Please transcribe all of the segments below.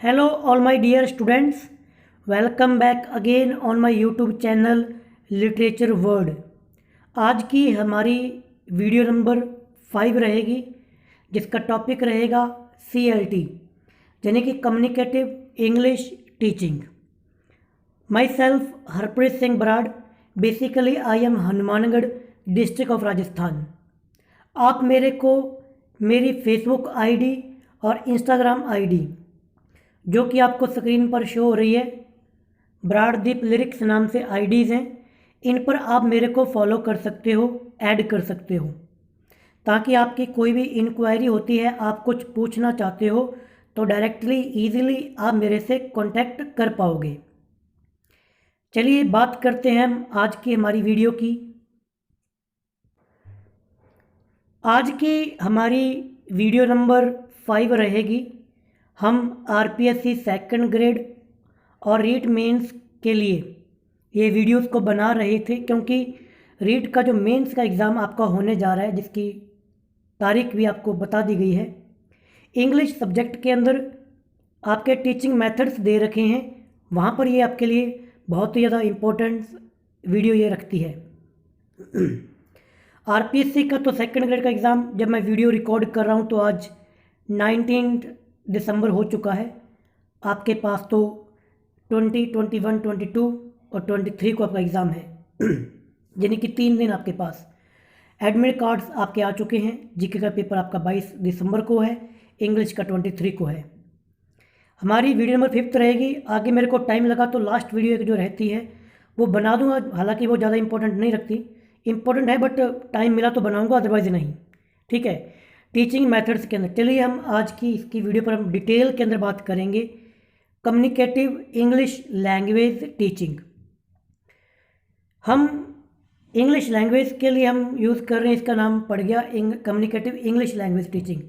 Hello, all my dear students. Welcome back again on my YouTube channel literature word. आज की हमारी video number 5 रहेगी, जिसका topic रहेगा CLT यानी कि communicative English teaching. My self Harpreet Singh Brar. Basically I am Hanumangarh district of Rajasthan. आप मेरे को मेरी फेसबुक आईडी और इंस्टाग्राम आईडी जो कि आपको स्क्रीन पर शो हो रही है, बराड़दीप लिरिक्स नाम से आईडीज़ हैं, इन पर आप मेरे को फॉलो कर सकते हो, ऐड कर सकते हो, ताकि आपकी कोई भी इंक्वायरी होती है, आप कुछ पूछना चाहते हो तो डायरेक्टली ईजिली आप मेरे से कांटेक्ट कर पाओगे। चलिए बात करते हैं हम आज की हमारी वीडियो की। आज की हमारी वीडियो नंबर 5 रहेगी। हम RPSC सेकंड ग्रेड और रीट मेंस के लिए ये वीडियोस को बना रहे थे, क्योंकि रीट का जो मेंस का एग्ज़ाम आपका होने जा रहा है, जिसकी तारीख भी आपको बता दी गई है। इंग्लिश सब्जेक्ट के अंदर आपके टीचिंग मेथड्स दे रखे हैं, वहाँ पर ये आपके लिए बहुत ही ज़्यादा इम्पोर्टेंट वीडियो ये रखती है। RPSC का तो सेकंड ग्रेड का एग्ज़ाम जब मैं वीडियो रिकॉर्ड कर रहा हूँ तो आज 19 दिसंबर हो चुका है। आपके पास तो 20, 21, 22 और 23 को आपका एग्ज़ाम है यानी कि 3 दिन आपके पास। एडमिट कार्ड्स आपके आ चुके हैं। जीके का पेपर आपका 22 दिसंबर को है, इंग्लिश का 23 को है। हमारी वीडियो नंबर 5 रहेगी। आगे मेरे को टाइम लगा तो लास्ट वीडियो एक जो रहती है वो बना दूंगा, हालांकि वो ज़्यादा इंपॉर्टेंट नहीं रखती, इंपॉर्टेंट है बट टाइम मिला तो बनाऊंगा, अदरवाइज़ नहीं। ठीक है। टीचिंग मेथड्स के अंदर चलिए हम आज की इसकी वीडियो पर हम डिटेल के अंदर बात करेंगे कम्युनिकेटिव इंग्लिश लैंग्वेज टीचिंग। हम इंग्लिश लैंग्वेज के लिए हम यूज़ कर रहे हैं, इसका नाम पड़ गया communicative English language teaching.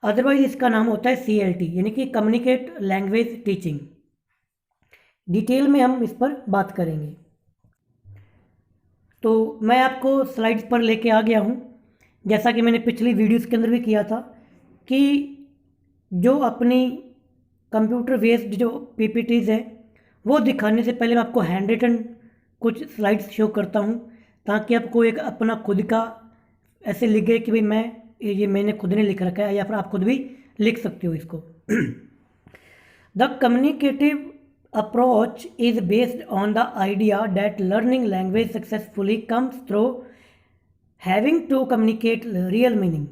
Otherwise इसका नाम होता है CLT यानी कि कम्युनिकेट लैंग्वेज टीचिंग। डिटेल में हम इस पर बात करेंगे। तो मैं आपको स्लाइड्स पर लेके आ गया हूँ, जैसा कि मैंने पिछली वीडियोस के अंदर भी किया था कि जो अपनी कंप्यूटर बेस्ड जो PPTs है वो दिखाने से पहले मैं आपको हैंड रिटन कुछ स्लाइड्स शो करता हूँ, ताकि आपको एक अपना खुद का ऐसे लिखे कि भाई मैंने खुद ने लिख रखा है, या फिर आप खुद भी लिख सकते हो इसको। The communicative approach is based on the idea that learning language successfully comes through having to communicate real meaning।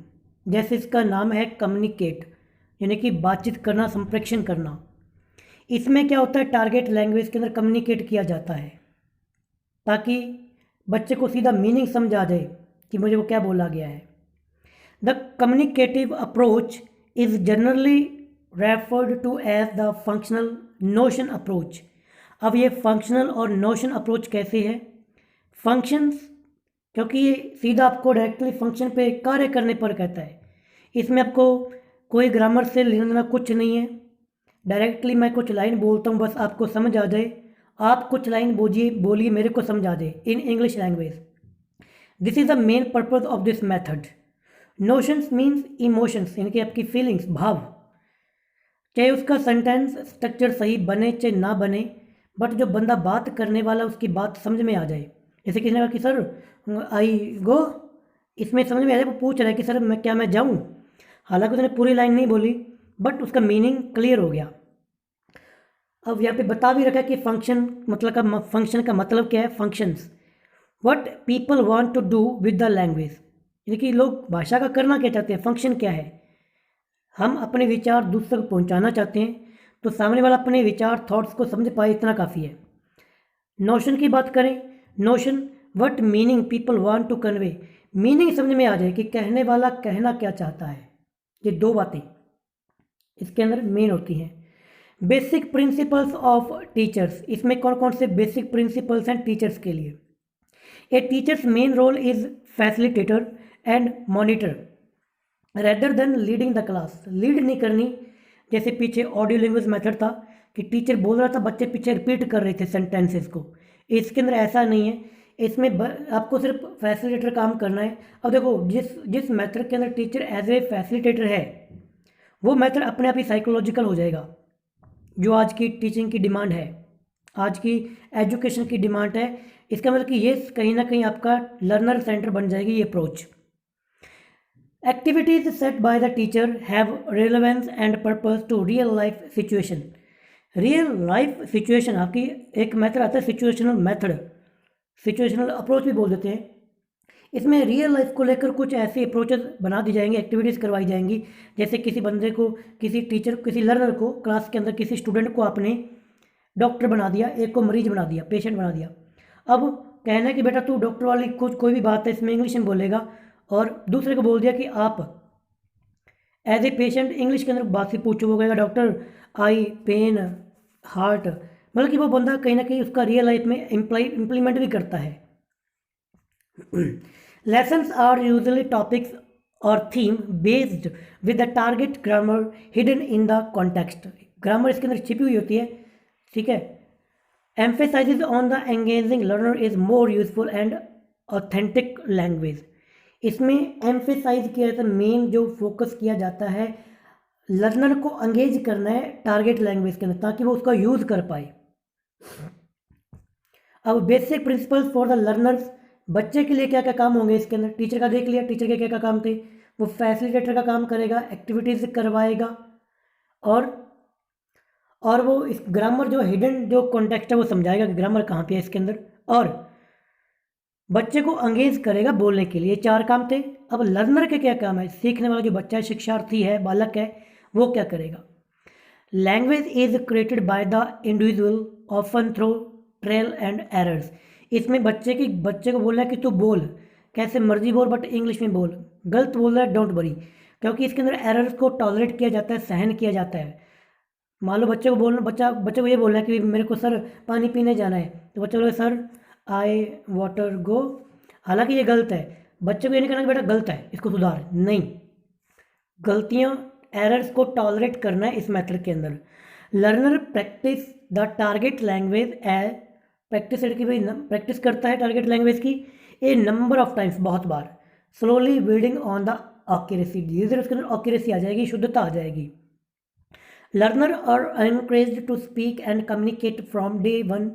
जैसे इसका नाम है कम्युनिकेट यानी कि बातचीत करना, संप्रेषण करना। इसमें क्या होता है, टारगेट लैंग्वेज के अंदर कम्युनिकेट किया जाता है ताकि बच्चे को सीधा मीनिंग समझ आ जाए कि मुझे वो क्या बोला गया है। The communicative approach is generally referred to as the functional notion approach. अब ये फंक्शनल और नोशन अप्रोच कैसे है? फंक्शंस, क्योंकि ये सीधा आपको डायरेक्टली फंक्शन पे कार्य करने पर कहता है। इसमें आपको कोई ग्रामर से लेना कुछ नहीं है। डायरेक्टली मैं कुछ लाइन बोलता हूँ, बस आपको समझ आ जाए, आप कुछ लाइन बोलिए, मेरे को समझ आ जाए in English language. This is the main purpose of this method. Notions means emotions यानी कि आपकी फीलिंग्स, भाव, चाहे उसका सेंटेंस स्ट्रक्चर सही बने चाहे ना बने, बट जो बंदा बात करने वाला उसकी बात समझ में आ जाए। जैसे किसी ने कहा कि सर आई गो, इसमें समझ में आ जाए, वो पूछ रहा है कि सर मैं जाऊँ, हालांकि उसने पूरी लाइन नहीं बोली बट उसका मीनिंग क्लियर हो गया। अब यहाँ पे बता भी रखा है कि फंक्शन का मतलब क्या है। Functions what people want to do with the language, यानी कि लोग भाषा का करना क्या चाहते हैं। फंक्शन क्या है, हम अपने विचार दूसरे को पहुंचाना चाहते हैं, तो सामने वाला अपने विचार थॉट्स को समझ पाए, इतना काफ़ी है। नोशन की बात करें, notion what meaning people want to convey, meaning समझ में आ जाए कि कहने वाला कहना क्या चाहता है। ये दो बातें इसके अंदर मेन होती हैं। बेसिक प्रिंसिपल्स ऑफ टीचर्स, इसमें कौन कौन से बेसिक प्रिंसिपल्स हैं टीचर्स के लिए। A teacher's main role is facilitator and monitor rather than leading the class. Lead नहीं करनी, जैसे पीछे ऑडियो लैंग्वेज मेथड था कि टीचर बोल रहा था, बच्चे पीछे रिपीट कर रहे थे सेंटेंसेस को। इसके अंदर ऐसा नहीं है, इसमें आपको सिर्फ फैसिलिटेटर काम करना है। अब देखो, जिस मेथड के अंदर टीचर एज ए फैसिलिटेटर है, वो मेथड अपने आप ही साइकोलॉजिकल हो जाएगा। जो आज की टीचिंग की डिमांड है, आज की एजुकेशन की डिमांड है। इसका मतलब कि ये कहीं ना कहीं आपका लर्नर सेंटर बन जाएगी ये approach. Activities set by the teacher have relevance and purpose to real life situation. Real life situation आपकी एक मेथड आता है सिचुएशनल मेथड, सिचुएशनल अप्रोच भी बोल देते हैं। इसमें रियल लाइफ को लेकर कुछ ऐसी अप्रोचेस बना दी जाएंगी, एक्टिविटीज़ करवाई जाएंगी। जैसे किसी बंदे को, किसी टीचर, किसी लर्नर को क्लास के अंदर, किसी स्टूडेंट को आपने डॉक्टर बना दिया, एक को मरीज बना दिया, पेशेंट बना दिया। अब कहना है कि बेटा तू डॉक्टर वाली कुछ कोई भी बात है इसमें इंग्लिश में बोलेगा, और दूसरे को बोल दिया कि आप एज ए पेशेंट इंग्लिश के अंदर बात से पूछो, वो कहेगा डॉक्टर आई पेन हार्ट। मतलब कि वो बंदा कहीं ना कहीं उसका रियल लाइफ में इम्प्लीमेंट भी करता है। Lessons are usually topics or theme based with the target grammar hidden in the context. Grammar इसके अंदर छिपी हुई होती है, ठीक है। Emphasizes on the engaging learner is more useful and authentic language. इसमें एम्फेसाइज किया जाता है, मेन जो फोकस किया जाता है लर्नर को एंगेज करना है टारगेट लैंग्वेज के अंदर, ताकि वो उसका यूज कर पाए। अब basic principles for the learners, बच्चे के लिए क्या क्या काम होंगे इसके अंदर। टीचर का देख लिया, टीचर के क्या क्या काम थे। वो फैसिलिटेटर का काम करेगा, एक्टिविटीज़ करवाएगा, और वो इस ग्रामर जो हिडन जो कॉन्टेक्स्ट है वो समझाएगा कि ग्रामर कहाँ पे है इसके अंदर, और बच्चे को एंगेज करेगा बोलने के लिए। 4 काम थे। अब लर्नर के क्या काम है, सीखने वाला जो बच्चा है, शिक्षार्थी है, बालक है, वो क्या करेगा। Language is created by the individual often through trial and errors. इसमें बच्चे को बोलना है कि तू बोल, कैसे मर्जी बोल, बट इंग्लिश में बोल। गलत बोल रहा है डोंट वरी, क्योंकि इसके अंदर एरर्स को टॉलरेट किया जाता है, सहन किया जाता है। मान लो बच्चे को ये बोलना है कि मेरे को सर पानी पीने जाना है, तो बच्चे बोले सर आई वाटर गो। हालांकि ये गलत है, बच्चे को ये नहीं कहना कि बेटा गलत है इसको सुधार, नहीं। गलतियाँ, एरर्स को टॉलरेट करना है इस मेथड के अंदर। Learner practice the target language as, practice करता है टारगेट लैंग्वेज की ए नंबर ऑफ टाइम्स, बहुत बार। स्लोली बिल्डिंग ऑन द ऑक्यूरेसी, धीरे धीरे उसके अंदर ऑक्यूरेसी आ जाएगी, शुद्धता आ जाएगी। Learner are encouraged to speak and communicate from day one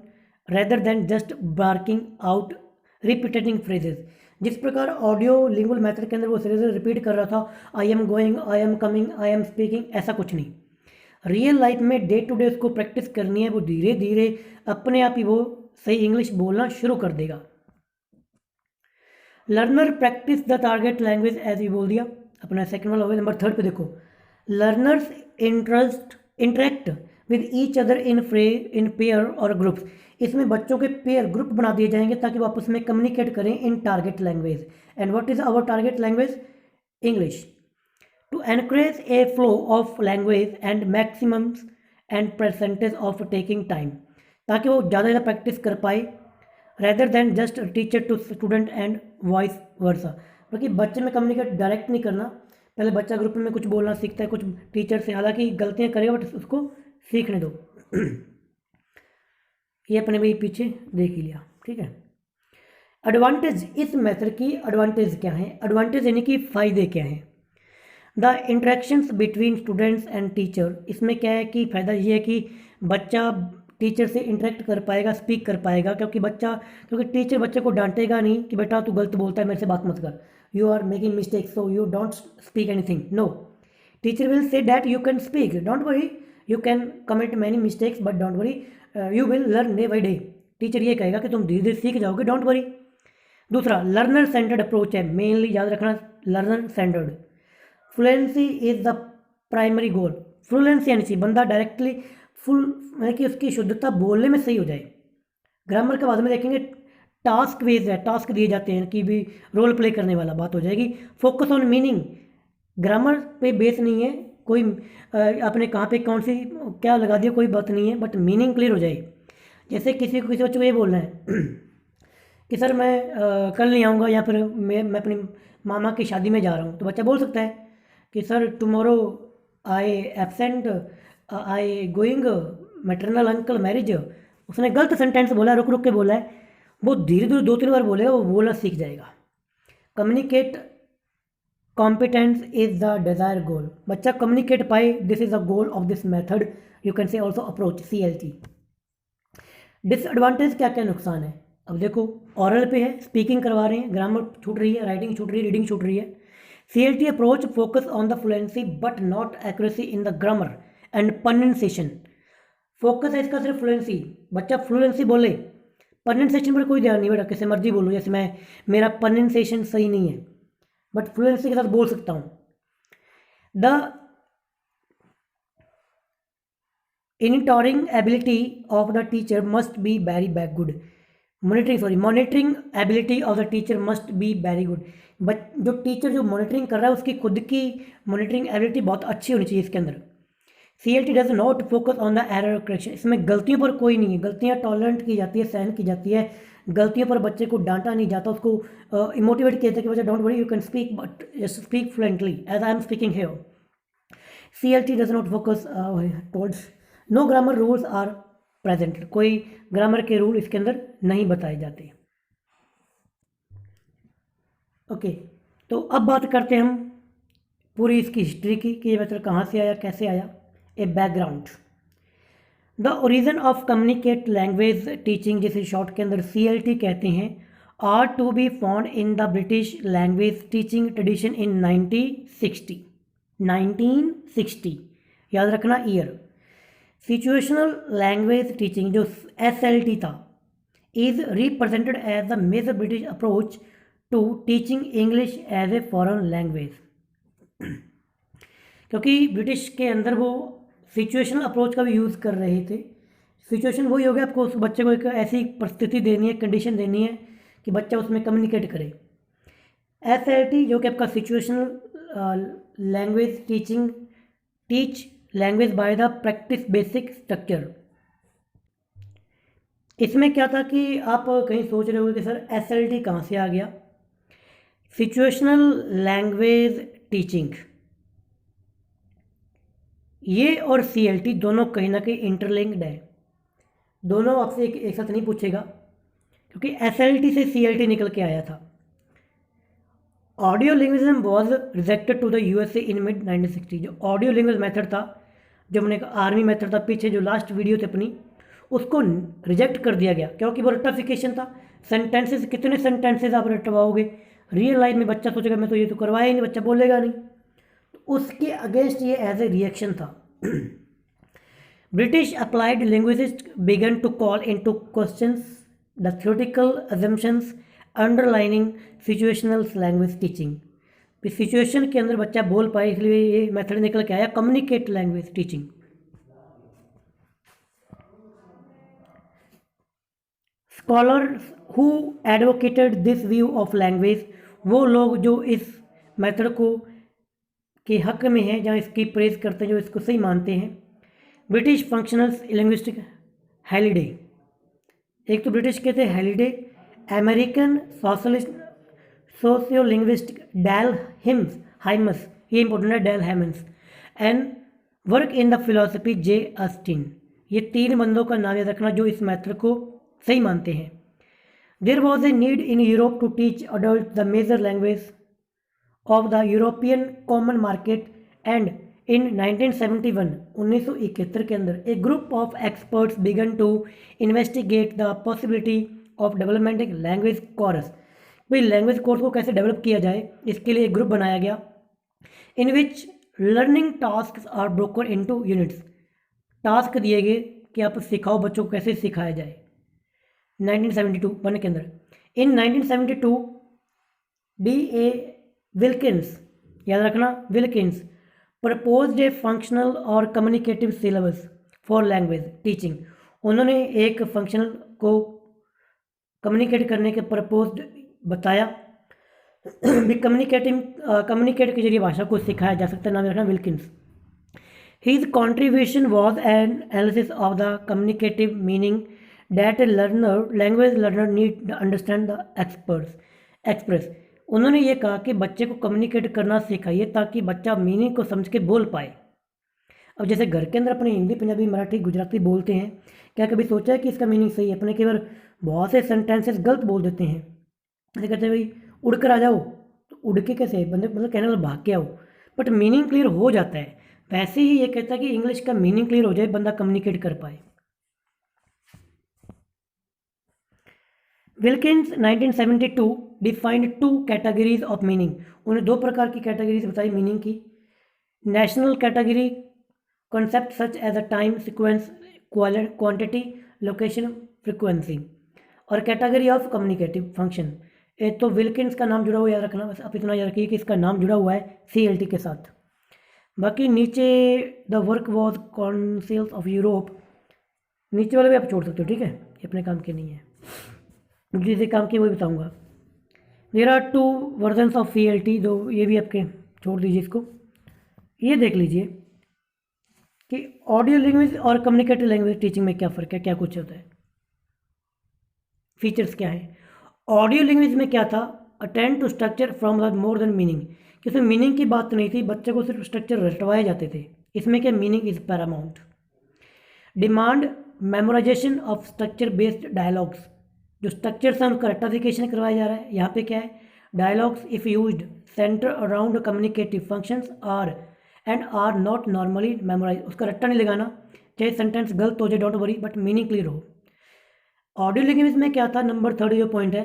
rather than just barking out repeating phrases. जिस प्रकार ऑडियो लिंगुअल मेथड के अंदर वो सीधे रिपीट कर रहा था, आई am going, I am coming, I am speaking, ऐसा कुछ नहीं। रियल लाइफ में डे टू डे उसको प्रैक्टिस करनी है, वो धीरे धीरे अपने आप ही वो सही इंग्लिश बोलना शुरू कर देगा। Learner practice the target language as you बोल दिया, अपना सेकंड वाला हो गया। नंबर 3 पे देखो, learners interact with each other in pair और ग्रुप्स। इसमें बच्चों के पेयर ग्रुप बना दिए जाएंगे ताकि वो आपस में कम्युनिकेट करें in target language. And what is our target language? English. To encourage a flow of language and maximums and percentage of taking time, ताकि वो ज़्यादा प्रैक्टिस कर पाए, rather than just teacher to student and vice versa. क्योंकि बच्चे में communicate direct नहीं करना, पहले बच्चा ग्रुप में कुछ बोलना सीखता है, कुछ टीचर से, हालांकि गलतियाँ करेगा बट उसको सीखने दो। ये अपने भी पीछे देख ही लिया, ठीक है। एडवांटेज, इस मेथड की एडवांटेज क्या है? एडवांटेज यानी कि फ़ायदे क्या हैं? The interactions between students and teacher, इसमें क्या है कि फ़ायदा ये है कि बच्चा टीचर से इंटरेक्ट कर पाएगा, स्पीक कर पाएगा, क्योंकि टीचर बच्चे को डांटेगा नहीं कि बेटा तू गलत बोलता है, मेरे से बात मत कर, you are making mistake so you don't speak anything. No, teacher will say that you can speak, don't worry, you can commit many mistakes but don't worry, you will learn day by day. Teacher ये कहेगा कि तुम धीरे धीरे सीख जाओगे, don't worry. दूसरा, learner centred approach है, मेनली याद रखना learner centred. Fluency is the primary goal. Fluency यानी बंदा डायरेक्टली फुल, मतलब कि उसकी शुद्धता बोलने में सही हो जाए। ग्रामर के बाद में देखेंगे टास्क बेस्ड है, टास्क दिए जाते हैं कि भी रोल प्ले करने वाला बात हो जाएगी। फोकस ऑन मीनिंग, ग्रामर पे बेस नहीं है, कोई आपने कहाँ पे कौन सी क्या लगा दिया कोई बात नहीं है, बट मीनिंग क्लियर हो जाए। जैसे किसी बच्चे को ये बोलना है कि सर मैं कल नहीं आऊँगा, या फिर मैं अपनी मामा की शादी में जा रहा हूँ, तो बच्चा बोल सकता है कि sir tomorrow I absent, I going maternal uncle marriage. उसने गलत सेंटेंस बोला, रुक रुक के बोला है, वो धीरे धीरे 2-3 बार बोलेगा, वो बोलना सीख जाएगा। कॉम्पिटेंस इज द डिजायर गोल, बच्चा कम्युनिकेट पाए, this is the goal of this method, you can say also approach CLT। Disadvantage क्या क्या नुकसान है, अब देखो ऑरल पे है, स्पीकिंग करवा रहे हैं, ग्रामर छूट रही है, राइटिंग छूट रही है, रीडिंग छूट रही है। CLT approach focus on the fluency but not accuracy in the grammar and pronunciation. Focus है इसका सिर्फ फ्लुएंसी, बच्चा फ्लुएंसी बोले, प्रोनाउंसिएशन पर कोई ध्यान नहीं बेटा, कैसे मर्जी बोलो, जैसे मैं मेरा प्रोनाउंसिएशन सही नहीं है बट फ्लुएंसी के साथ बोल सकता हूँ। The monitoring ability of the teacher must be very good, monitoring ability of the teacher must be very good. But जो टीचर जो मॉनिटरिंग कर रहा है उसकी खुद की मॉनिटरिंग एबिलिटी बहुत अच्छी होनी चाहिए इसके अंदर। CLT does not focus on the error correction, इसमें गलतियों पर कोई नहीं है, गलतियाँ टॉलरेंट की जाती है, सहन की जाती है, गलतियों पर बच्चे को डांटा नहीं जाता, उसको इमोटिवेट किया जाता है कि बच्चा don't worry, you can speak but just speak fluently as I am speaking here. CLT does not focus towards, no grammar rules are present, कोई ग्रामर के रूल इसके अंदर नहीं बताए जाते। ओके, तो अब बात करते हैं हम पूरी इसकी हिस्ट्री की कि ये मेथड कहाँ से आया, कैसे आया। A background, the origin of communicate language teaching, जिसे शॉर्ट के अंदर CLT कहते हैं, are to be found in the British language teaching tradition in 1960, याद रखना ईयर। सिचुएशनल लैंग्वेज टीचिंग जो SLT था, is represented as the major British approach to teaching English as a foreign language, क्योंकि British के अंदर वो situational approach का भी यूज़ कर रहे थे। सिचुएशन वही हो गया, आपको उस बच्चे को एक ऐसी परिस्थिति देनी है, कंडीशन देनी है कि बच्चा उसमें कम्युनिकेट करे। SLT जो कि आपका situational language teaching, teach language by the practice basic structure. इसमें क्या था कि आप कहीं सोच रहे हो कि सर SLT कहाँ से आ गया। सिचुएशनल लैंग्वेज टीचिंग, ये और CLT दोनों कहीं ना कहीं इंटरलिंक्ड है, दोनों आपसे एक साथ नहीं पूछेगा, क्योंकि SLT से CLT निकल के आया था। Audio lingualism was rejected to the USA in mid 1960, जो ऑडियो लैंग्वेज मेथड था, जो हमने आर्मी मेथड था पीछे जो लास्ट वीडियो थे अपनी, उसको रिजेक्ट कर दिया गया क्योंकि वो रट्टाफिकेशन था। सेंटेंसेस, कितने सेंटेंसेस आप रटवाओगे, रियल लाइफ में बच्चा सोचेगा मैं तो ये तो करवाया ही नहीं, बच्चा बोलेगा नहीं, तो उसके अगेंस्ट ये एज ए रिएक्शन था। British applied linguistists began to call into questions the theoretical assumptions underlining situational language teaching. Situation के अंदर बच्चा बोल पाए, इसलिए ये मेथड निकल के आया communicate language teaching. Scholars who advocated this view of language, वो लोग जो इस मेथड को के हक में हैं, जहाँ इसकी प्रेज करते हैं, जो इसको सही मानते हैं। ब्रिटिश फंक्शनल्स लिंग्विस्टिक हैलिडे, एक तो ब्रिटिश के थे Halliday, American sociolinguistic Dell Hymes, ये इंपॉर्टेंट है, Dell Hymes, and work in the philosophy J. Austin. ये तीन बंदों का नाम याद रखना जो इस मेथड को सही मानते हैं। There was a need in Europe to teach adult the major language of the European common market and in 1971 के अंदर a group of experts began to investigate the possibility of development language course. भाई language course को कैसे develop किया जाए, इसके लिए एक ग्रुप बनाया गया, in which learning task are broken into units. Task दिए गए कि आप सिखाओ बच्चों को कैसे सिखाया जाए। 1972 के अंदर, इन 1972 D.A. विल्किंस, याद रखना विल्किंस, प्रपोज्ड ए फंक्शनल और communicative syllabus for language teaching. उन्होंने एक फंक्शनल को कम्युनिकेट करने के प्रपोज्ड बताया, कम्युनिकेट के जरिए भाषा को सिखाया जा सकता है, नाम रखना Wilkins. His contribution was an analysis of the communicative meaning that a language learner need to understand the express। उन्होंने ये कहा कि बच्चे को कम्युनिकेट करना सिखाइए ताकि बच्चा मीनिंग को समझ के बोल पाए। अब जैसे घर के अंदर अपने हिंदी, पंजाबी, मराठी, गुजराती बोलते हैं, क्या कभी सोचा है कि इसका मीनिंग सही है? अपने केवल बहुत से सेंटेंसेस गलत बोल देते हैं। जैसे कहते हैं भाई उड़ कर आ जाओ, तो उड़ के कैसे बंदे मतलब कहने वाला भाग के आओ, बट मीनिंग क्लियर हो जाता है। वैसे ही ये कहता है कि इंग्लिश का मीनिंग क्लियर हो जाए, बंदा कम्युनिकेट कर पाए। Wilkins 1972 defined two categories of meaning. उन्हें दो प्रकार की कैटेगरीज बताई मीनिंग की। National category concept such as a time sequence quantity location frequency, और कैटेगरी ऑफ कम्युनिकेटिव फंक्शन। एक तो विल्किंस का नाम जुड़ा हुआ याद रखना, बस आप इतना याद रखिए कि इसका नाम जुड़ा हुआ है CLT के साथ। बाकी नीचे the work was councils of Europe, नीचे वाले भी आप छोड़ सकते हो, ठीक है, ये अपने काम के नहीं है, जिसे काम के वही बताऊंगा। There are 2 versions of CLT, जो ये भी आपके छोड़ दीजिए इसको। ये देख लीजिए कि ऑडियो लैंग्वेज और कम्युनिकेटिव लैंग्वेज टीचिंग में क्या फ़र्क है, क्या कुछ होता है, फीचर्स क्या है। ऑडियो लैंग्वेज में क्या था, attend to structure from the more than meaning, कि उसमें मीनिंग की बात नहीं थी, बच्चे को सिर्फ स्ट्रक्चर रटवाए जाते थे। इसमें क्या meaning is Paramount. Demand memorisation of structure based dialogues, जो स्ट्रक्चर से उनका रट्टाफिकेशन करवाया जा रहा है। यहाँ पे क्या है, dialogues if used centre around communicative functions are and are not normally memorise, उसका रट्टा नहीं लगाना, चाहे सेंटेंस गलत हो जाए don't worry, but meaning clear हो। ऑडियो लैंग्वेज में क्या था, नंबर 3 जो पॉइंट है,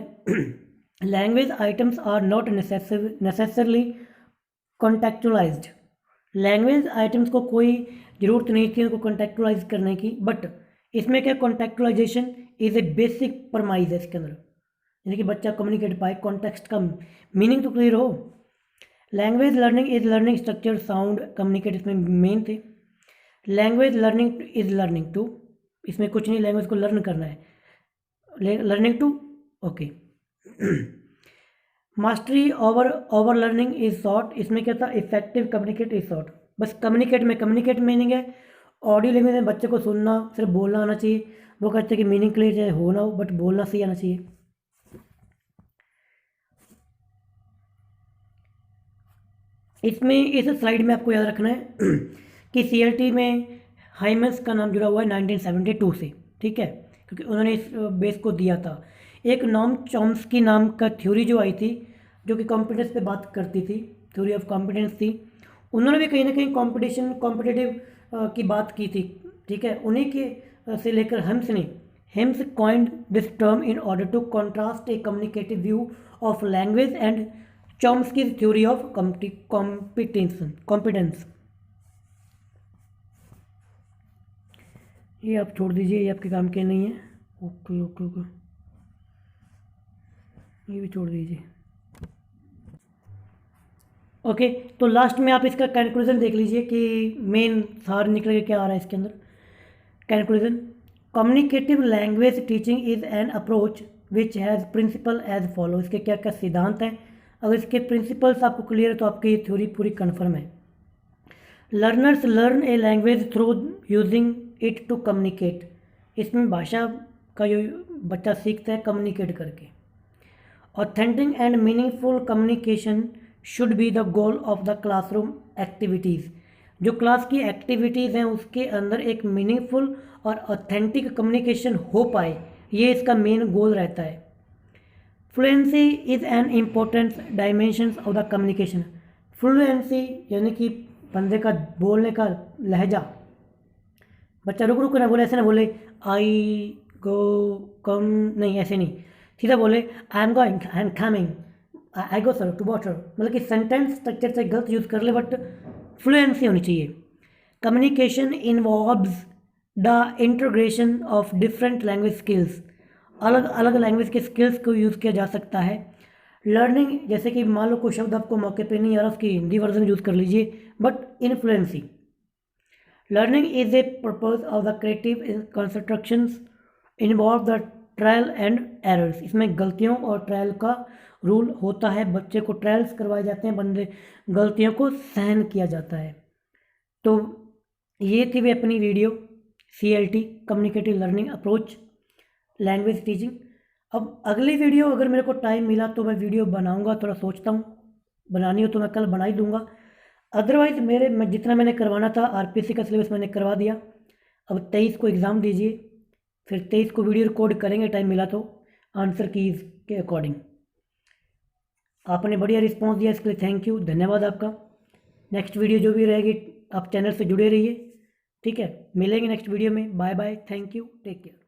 language items are not necessarily contextualised. Language items को कोई ज़रूरत नहीं थी उनको कॉन्टेक्चुअलाइज करने की, बट इसमें क्या, कॉन्टेक्चुअलाइजेशन इज ए बेसिक परमाइज है इसके अंदर, यानी कि बच्चा कम्युनिकेट पाए, कॉन्टेक्स्ट का मीनिंग तो क्लियर हो। Language learning is learning structure sound communicate, इसमें मेन थे। Language learning is learning to, इसमें कुछ नहीं, लैंग्वेज को लर्न करना है, learning to, okay. Mastery over learning is short, इसमें क्या था, इफेक्टिव कम्युनिकेट इज शॉर्ट, बस कम्युनिकेट में कम्युनिकेट मीनिंग है। ऑडियो लैंग्वेज में बच्चे को सुनना, सिर्फ बोलना आना चाहिए, वो कहते हैं कि मीनिंग क्लियर चाहे हो ना हो, बट बोलना सही आना चाहिए। इसमें इस स्लाइड में आपको याद रखना है कि CLT में हाइमस का नाम जुड़ा हुआ है 1972 से, ठीक है, क्योंकि उन्होंने इस बेस को दिया था। एक नॉम चॉम्स्की नाम का थ्योरी जो आई थी, जो कि कॉम्पिटेंस पे बात करती थी, थ्योरी ऑफ कॉम्पिटेंस थी, उन्होंने भी कहीं ना कहीं कॉम्पिटेटिव की बात की थी, ठीक है। उन्हीं के से लेकर Hymes coined this term in order to contrast a communicative view of language and Chomsky's theory of competence. ये आप छोड़ दीजिए, ये आपके काम के नहीं है, ओके ओके ओके, ये भी छोड़ दीजिए, ओके। तो लास्ट में आप इसका कंक्लूजन देख लीजिए कि मेन सार निकल के क्या आ रहा है इसके अंदर। Conclusion, communicative language teaching is an approach which has principle as follow. इसके क्या क्या सिद्धांत हैं, अगर इसके प्रिंसिपल्स आपको क्लियर है तो आपकी ये थ्योरी पूरी कन्फर्म है। Learners learn a language through using it to communicate, इसमें भाषा का जो बच्चा सीखता है कम्युनिकेट करके। Authentic and meaningful communication should be the goal of the classroom activities, जो क्लास की एक्टिविटीज़ हैं उसके अंदर एक मीनिंगफुल और ऑथेंटिक कम्युनिकेशन हो पाए, ये इसका मेन गोल रहता है। Fluency is an important dimension of the communication. Fluency यानी कि बंदे का बोलने का लहजा, बच्चा रुक रुक ना बोले, ऐसे ना बोले आई गो कम, नहीं ऐसे नहीं, सीधा बोले I am going, I am coming, I go sir to water, मतलब कि सेंटेंस स्ट्रक्चर से गलत यूज़ कर ले, बट फ्लुएंसी होनी चाहिए। Communication involves the integration of different language skills, अलग अलग लैंग्वेज के स्किल्स को यूज़ किया जा सकता है। लर्निंग, जैसे कि मान लो कोई शब्द आपको मौके पे नहीं आ रहा, उसकी हिंदी वर्जन यूज़ कर लीजिए, but in fluency. Learning is a purpose of the creative constructions involve the trial and errors, इसमें गलतियों और ट्रायल का रूल होता है, बच्चे को ट्रायल्स करवाए जाते हैं, बंदे गलतियों को सहन किया जाता है। तो ये थी वे अपनी video CLT communicative learning approach language teaching. अब अगली वीडियो अगर मेरे को टाइम मिला तो मैं वीडियो बनाऊंगा, थोड़ा सोचता हूँ, बनानी हो तो मैं कल बना ही दूंगा, अदरवाइज़ मैं जितना मैंने करवाना था RPSC का सिलेबस मैंने करवा दिया। अब 23 को एग्ज़ाम दीजिए, फिर 23 को वीडियो रिकॉर्ड करेंगे टाइम मिला तो, आंसर कीज़ के अकॉर्डिंग। आपने बढ़िया रिस्पॉन्स दिया, इसके लिए थैंक यू, धन्यवाद आपका। नेक्स्ट वीडियो जो भी रहेगी आप चैनल से जुड़े रहिए, ठीक है। मिलेंगे नेक्स्ट वीडियो में। Bye bye, thank you, take care.